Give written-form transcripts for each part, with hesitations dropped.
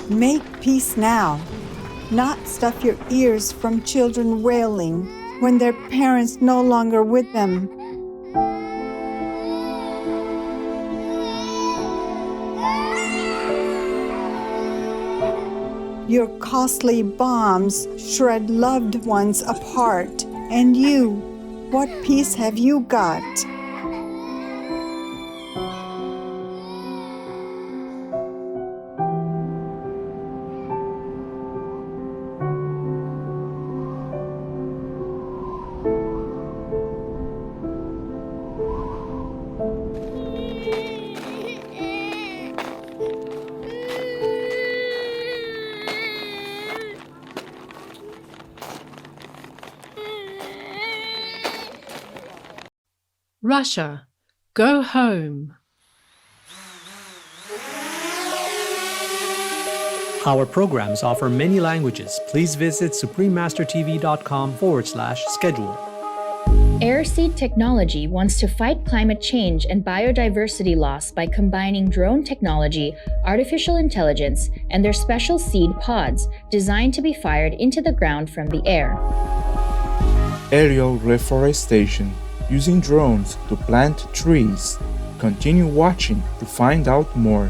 Make peace now, not stuff your ears from children wailing when their parents no longer with them. Your costly bombs shred loved ones apart, and you, what peace have you got? Russia, go home. Our programs offer many languages. Please visit suprememastertv.com/schedule. Airseed Technology wants to fight climate change and biodiversity loss by combining drone technology, artificial intelligence, and their special seed pods designed to be fired into the ground from the air. Aerial reforestation, using drones to plant trees. Continue watching to find out more.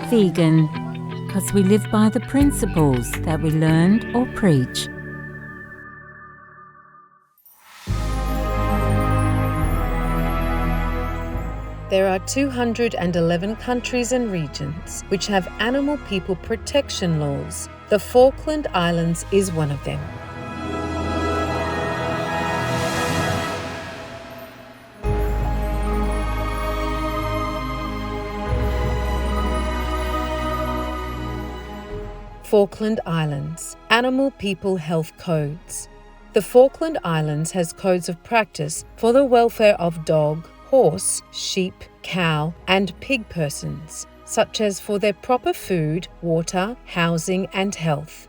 Vegan, because we live by the principles that we learned or preach. There are 211 countries and regions which have animal people protection laws. The Falkland Islands is one of them. Falkland Islands, Animal People Health Codes. The Falkland Islands has codes of practice for the welfare of dog, horse, sheep, cow, and pig persons, such as for their proper food, water, housing, and health.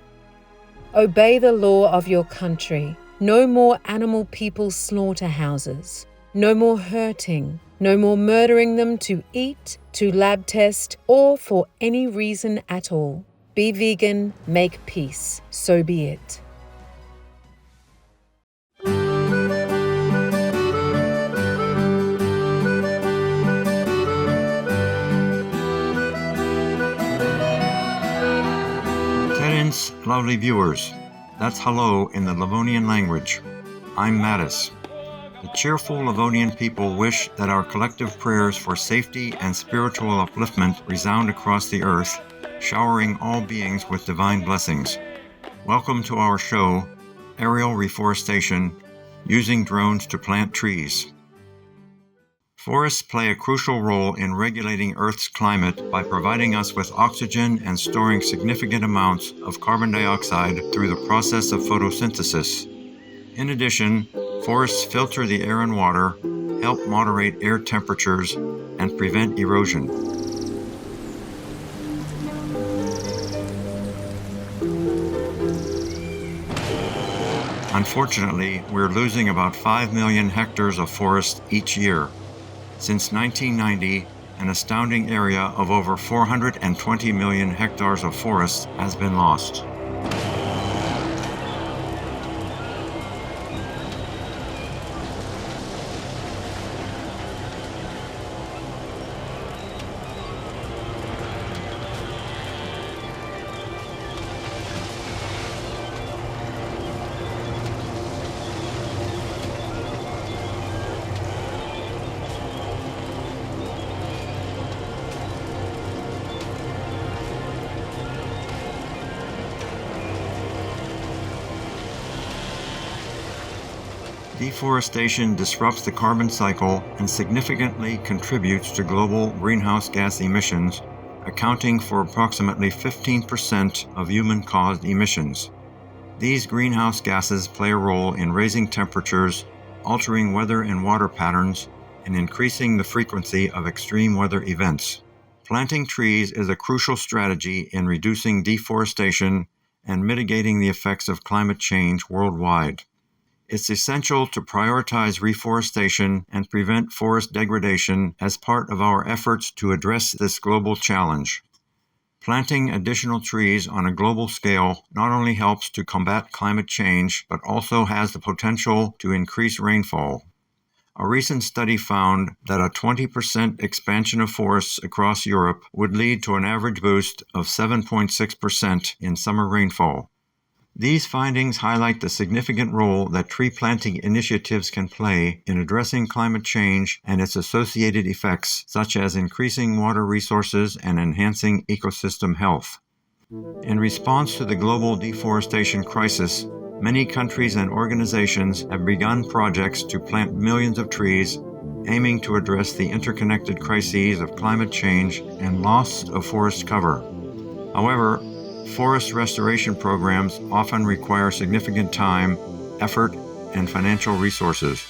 Obey the law of your country. No more animal people slaughterhouses. No more hurting. No more murdering them to eat, to lab test, or for any reason at all. Be vegan, make peace. So be it. Greetings, lovely viewers. That's hello in the Livonian language. I'm Mattis. The cheerful Livonian people wish that our collective prayers for safety and spiritual upliftment resound across the earth, showering all beings with divine blessings. Welcome to our show, Aerial Reforestation, Using Drones to Plant Trees. Forests play a crucial role in regulating Earth's climate by providing us with oxygen and storing significant amounts of carbon dioxide through the process of photosynthesis. In addition, forests filter the air and water, help moderate air temperatures, and prevent erosion. Unfortunately, we're losing about 5 million hectares of forest each year. Since 1990, an astounding area of over 420 million hectares of forest has been lost. Deforestation disrupts the carbon cycle and significantly contributes to global greenhouse gas emissions, accounting for approximately 15% of human-caused emissions. These greenhouse gases play a role in raising temperatures, altering weather and water patterns, and increasing the frequency of extreme weather events. Planting trees is a crucial strategy in reducing deforestation and mitigating the effects of climate change worldwide. It's essential to prioritize reforestation and prevent forest degradation as part of our efforts to address this global challenge. Planting additional trees on a global scale not only helps to combat climate change, but also has the potential to increase rainfall. A recent study found that a 20% expansion of forests across Europe would lead to an average boost of 7.6% in summer rainfall. These findings highlight the significant role that tree planting initiatives can play in addressing climate change and its associated effects, such as increasing water resources and enhancing ecosystem health. In response to the global deforestation crisis, many countries and organizations have begun projects to plant millions of trees, aiming to address the interconnected crises of climate change and loss of forest cover. However, forest restoration programs often require significant time, effort, and financial resources.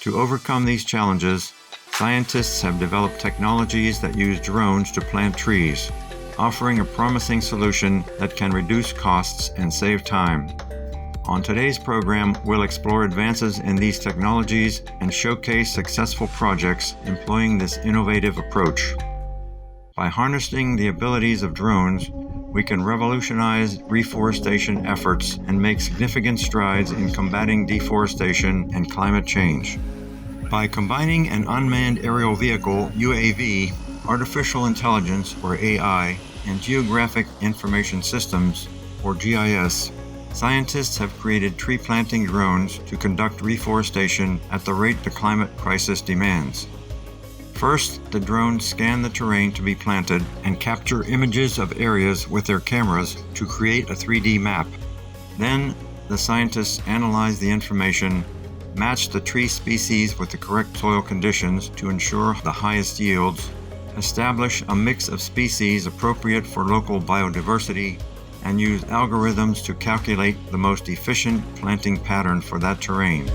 To overcome these challenges, scientists have developed technologies that use drones to plant trees, offering a promising solution that can reduce costs and save time. On today's program, we'll explore advances in these technologies and showcase successful projects employing this innovative approach. By harnessing the abilities of drones, we can revolutionize reforestation efforts and make significant strides in combating deforestation and climate change. By combining an unmanned aerial vehicle, UAV, artificial intelligence, or AI, and geographic information systems, or GIS, scientists have created tree planting drones to conduct reforestation at the rate the climate crisis demands. First, the drones scan the terrain to be planted and capture images of areas with their cameras to create a 3D map. Then, the scientists analyze the information, match the tree species with the correct soil conditions to ensure the highest yields, establish a mix of species appropriate for local biodiversity, and use algorithms to calculate the most efficient planting pattern for that terrain.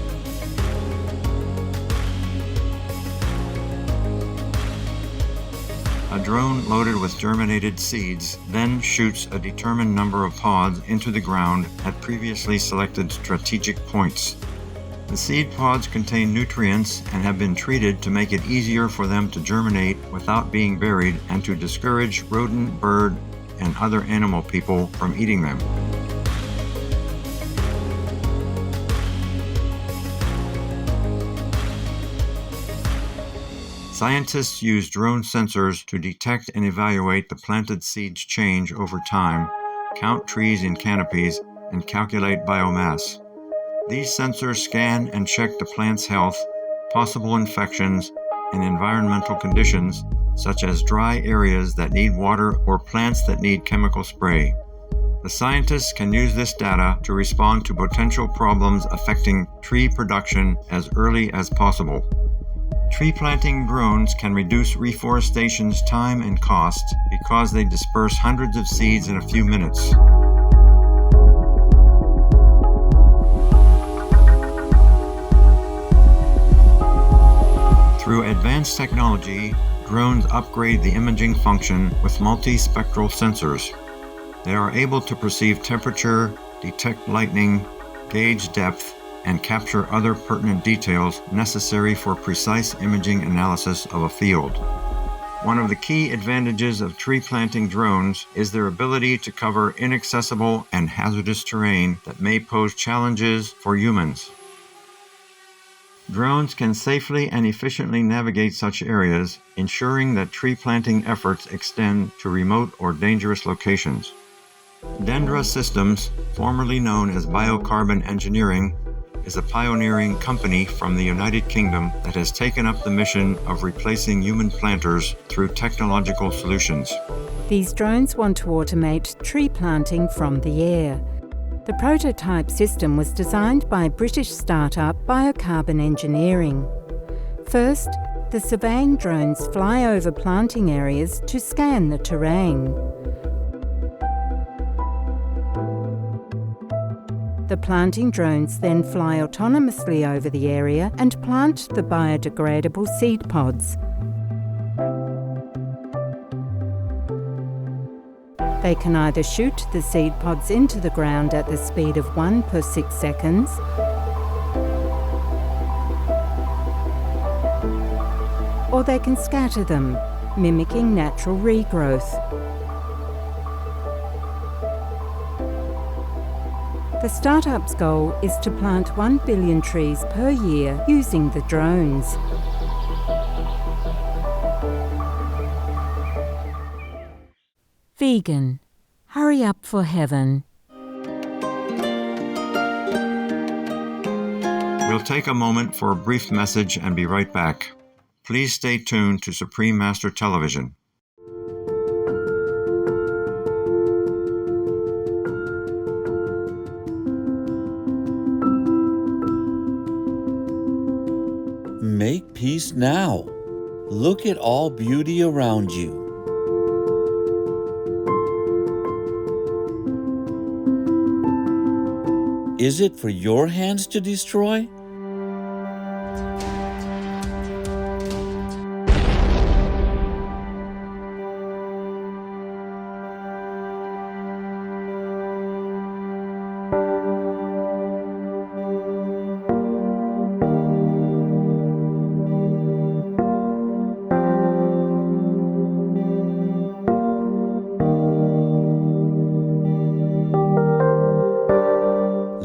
A drone loaded with germinated seeds then shoots a determined number of pods into the ground at previously selected strategic points. The seed pods contain nutrients and have been treated to make it easier for them to germinate without being buried and to discourage rodent, bird, and other animal people from eating them. Scientists use drone sensors to detect and evaluate the planted seeds change over time, count trees in canopies, and calculate biomass. These sensors scan and check the plant's health, possible infections, and environmental conditions, such as dry areas that need water or plants that need chemical spray. The scientists can use this data to respond to potential problems affecting tree production as early as possible. Tree planting drones can reduce reforestation's time and cost because they disperse hundreds of seeds in a few minutes. Through advanced technology, drones upgrade the imaging function with multispectral sensors. They are able to perceive temperature, detect lightning, gauge depth, and capture other pertinent details necessary for precise imaging analysis of a field. One of the key advantages of tree planting drones is their ability to cover inaccessible and hazardous terrain that may pose challenges for humans. Drones can safely and efficiently navigate such areas, ensuring that tree planting efforts extend to remote or dangerous locations. Dendra Systems, formerly known as Biocarbon Engineering, is a pioneering company from the United Kingdom that has taken up the mission of replacing human planters through technological solutions. These drones want to automate tree planting from the air. The prototype system was designed by British startup Biocarbon Engineering. First, the surveying drones fly over planting areas to scan the terrain. The planting drones then fly autonomously over the area and plant the biodegradable seed pods. They can either shoot the seed pods into the ground at the speed of 1 per 6 seconds, or they can scatter them, mimicking natural regrowth. The startup's goal is to plant 1 billion trees per year using the drones. Vegan, hurry up for heaven. We'll take a moment for a brief message and be right back. Please stay tuned to Supreme Master Television. Make peace now. Look at all beauty around you. Is it for your hands to destroy?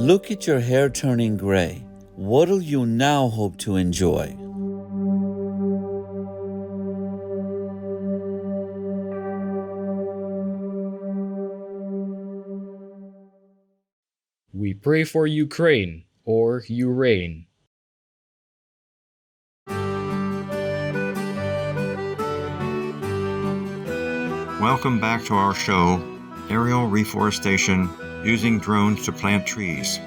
Look at your hair turning gray. What'll you now hope to enjoy? We pray for Ukraine, or Urain. Welcome back to our show, Aerial Reforestation, Using Drones to Plant Trees.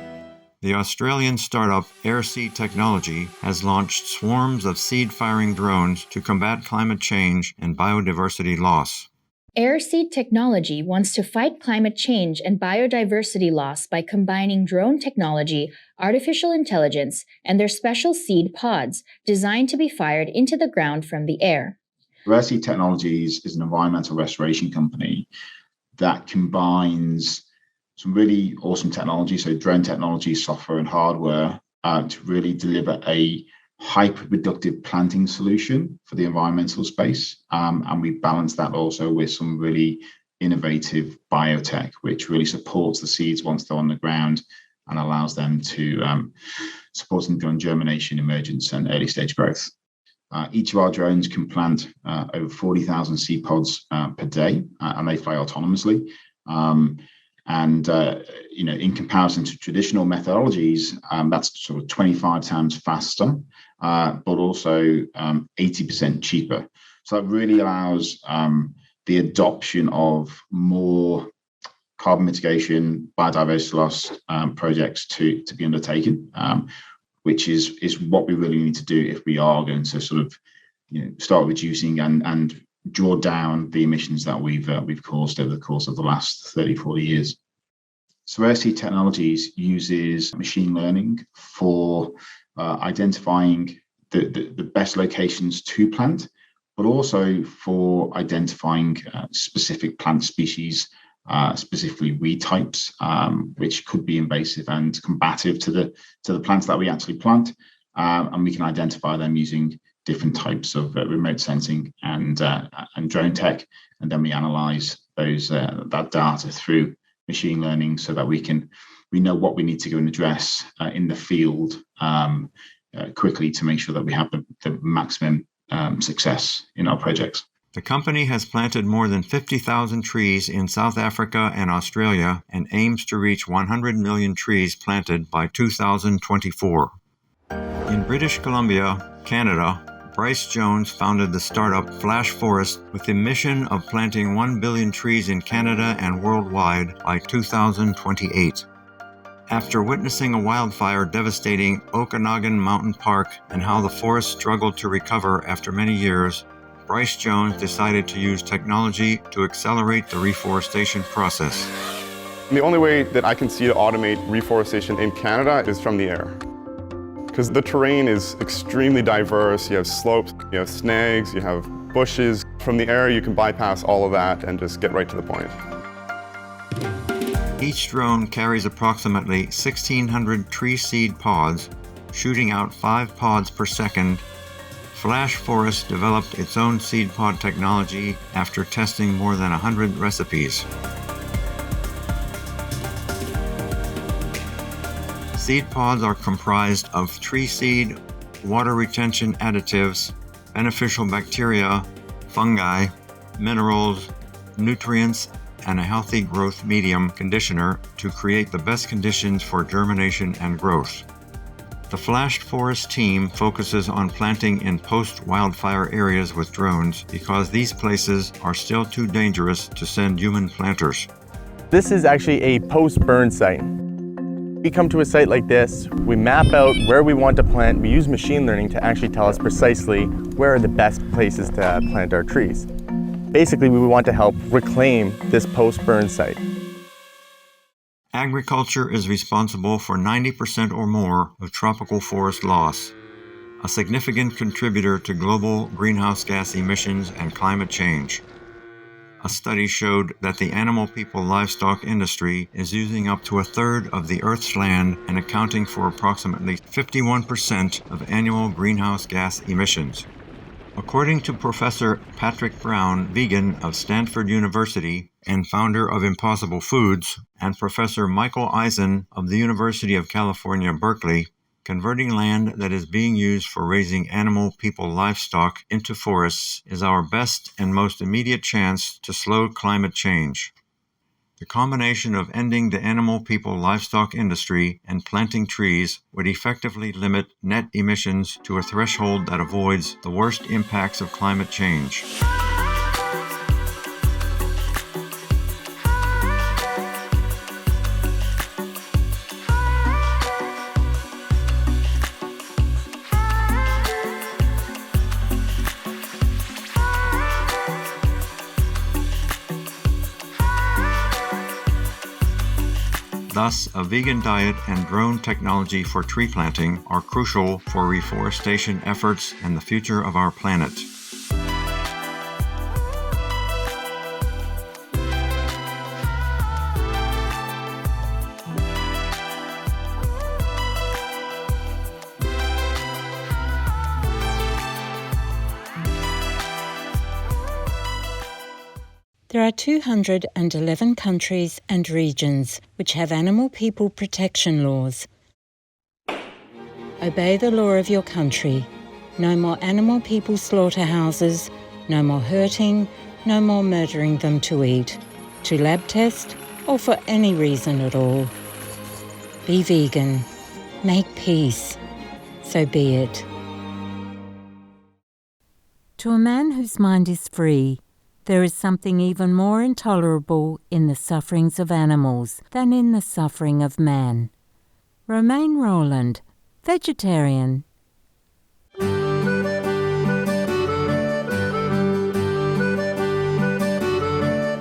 The Australian startup Airseed Technology has launched swarms of seed-firing drones to combat climate change and biodiversity loss. Airseed Technology wants to fight climate change and biodiversity loss by combining drone technology, artificial intelligence, and their special seed pods designed to be fired into the ground from the air. Airseed Technologies is an environmental restoration company that combines some really awesome technology, so drone technology, software and hardware, to really deliver a hyper-productive planting solution for the environmental space. And we balance that also with some really innovative biotech, which really supports the seeds once they're on the ground and allows them to support them during germination, emergence, and early stage growth. Each of our drones can plant over 40,000 seed pods per day, and they fly autonomously. In comparison to traditional methodologies, that's sort of 25 times faster, but also 80% cheaper. So that really allows the adoption of more carbon mitigation, biodiversity loss projects to be undertaken, which is what we really need to do if we are going to sort of start reducing and draw down the emissions that we've caused over the course of the last 30, 40 years. So Airseed Technologies uses machine learning for identifying the best locations to plant, but also for identifying specific plant species, specifically weed types, which could be invasive and combative to the plants that we actually plant. And we can identify them using different types of remote sensing and drone tech, and then we analyze that data through machine learning so that we know what we need to go and address in the field quickly to make sure that we have the maximum success in our projects. The company has planted more than 50,000 trees in South Africa and Australia and aims to reach 100 million trees planted by 2024. In British Columbia, Canada, Bryce Jones founded the startup Flash Forest with the mission of planting 1 billion trees in Canada and worldwide by 2028. After witnessing a wildfire devastating Okanagan Mountain Park and how the forest struggled to recover after many years, Bryce Jones decided to use technology to accelerate the reforestation process. The only way that I can see to automate reforestation in Canada is from the air. Because the terrain is extremely diverse. You have slopes, you have snags, you have bushes. From the air, you can bypass all of that and just get right to the point. Each drone carries approximately 1,600 tree seed pods, shooting out 5 pods per second. Flash Forest developed its own seed pod technology after testing more than 100 recipes. Seed pods are comprised of tree seed, water retention additives, beneficial bacteria, fungi, minerals, nutrients, and a healthy growth medium conditioner to create the best conditions for germination and growth. The Flash Forest team focuses on planting in post-wildfire areas with drones because these places are still too dangerous to send human planters. This is actually a post-burn site. We come to a site like this, we map out where we want to plant, we use machine learning to actually tell us precisely where are the best places to plant our trees. Basically, we want to help reclaim this post-burn site. Agriculture is responsible for 90% or more of tropical forest loss, a significant contributor to global greenhouse gas emissions and climate change. A study showed that the animal, people, livestock industry is using up to a third of the Earth's land and accounting for approximately 51% of annual greenhouse gas emissions. According to Professor Patrick Brown, vegan of Stanford University and founder of Impossible Foods, and Professor Michael Eisen of the University of California, Berkeley, converting land that is being used for raising animal, people, livestock into forests is our best and most immediate chance to slow climate change. The combination of ending the animal, people, livestock industry and planting trees would effectively limit net emissions to a threshold that avoids the worst impacts of climate change. Thus, a vegan diet and drone technology for tree planting are crucial for reforestation efforts and the future of our planet. There are 211 countries and regions which have animal people protection laws. Obey the law of your country. No more animal people slaughterhouses, no more hurting, no more murdering them to eat, to lab test, or for any reason at all. Be vegan. Make peace. So be it. To a man whose mind is free, there is something even more intolerable in the sufferings of animals than in the suffering of man. Romain Roland, vegetarian.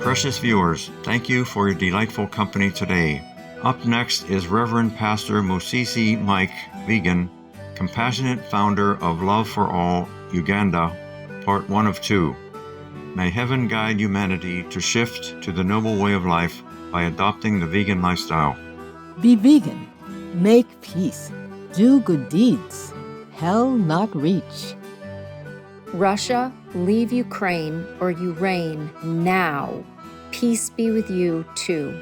Precious viewers, thank you for your delightful company today. Up next is Reverend Pastor Musisi Mike, vegan, compassionate founder of Love for All, Uganda, part 1 of 2. May heaven guide humanity to shift to the noble way of life by adopting the vegan lifestyle. Be vegan. Make peace. Do good deeds. Hell not reach. Russia, leave Ukraine or you reign now. Peace be with you too.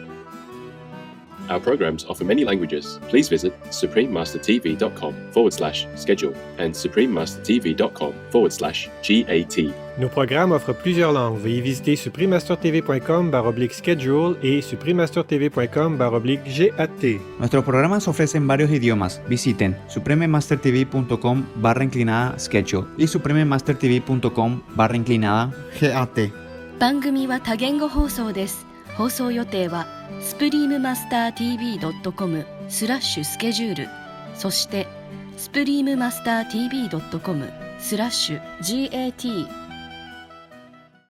Our programs offer many languages. Please visit suprememastertv.com/schedule and suprememastertv.com/GAT. Nos programmes offrent plusieurs langues. Veuillez visiter suprememastertv.com/schedule et suprememastertv.com/GAT. Nuestros programas ofrecen varios idiomas. Visiten suprememastertv.com/schedule y suprememastertv.com/GAT. 番組は多言語放送です。放送予定はスプリームマスター TV.com/スケジュール、そしてスプリームマスター TV.com/GAT